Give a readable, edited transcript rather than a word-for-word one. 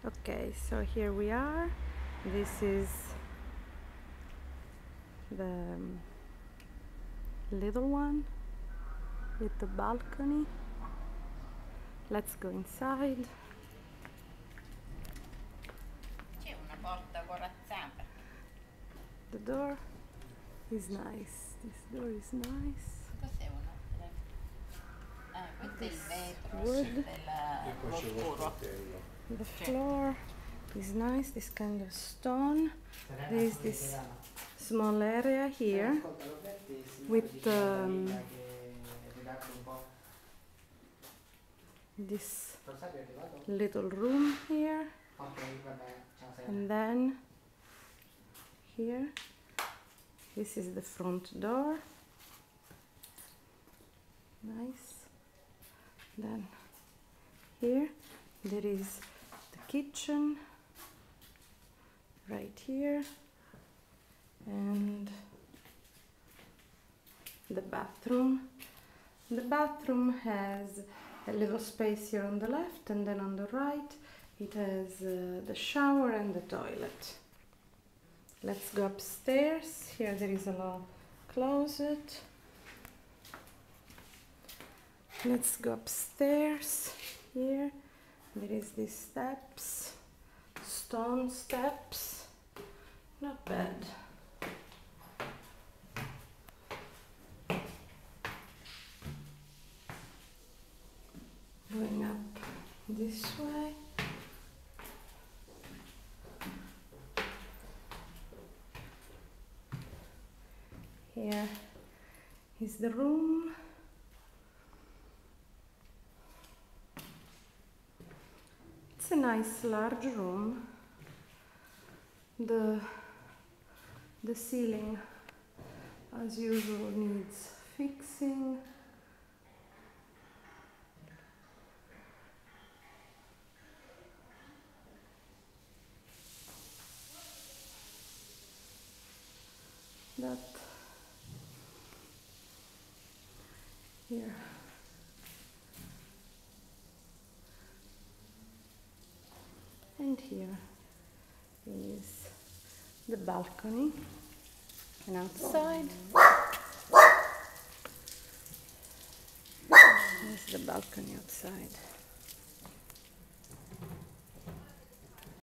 Okay, so here we are. This is the little one with the balcony. Let's go inside. C'è una porta corazzata. The door is nice. This door is nice. Cos'è un'altra? Ah, questo è il vetro Wood. dell'oscuro. The floor is nice, this kind of stone. There is this small area here with this little room here, and then here this is the front door. Nice. Then here there is the kitchen right here, and the bathroom. The bathroom has a little space here on the left, and then on the right it has the shower and the toilet. Let's go upstairs. Here there is a little closet. Let's go upstairs. Here there is these steps, stone steps, not bad. Going up this way. Here is the room. It's a nice large room. The ceiling, as usual, needs fixing. That here. And here is the balcony, and outside is the balcony outside.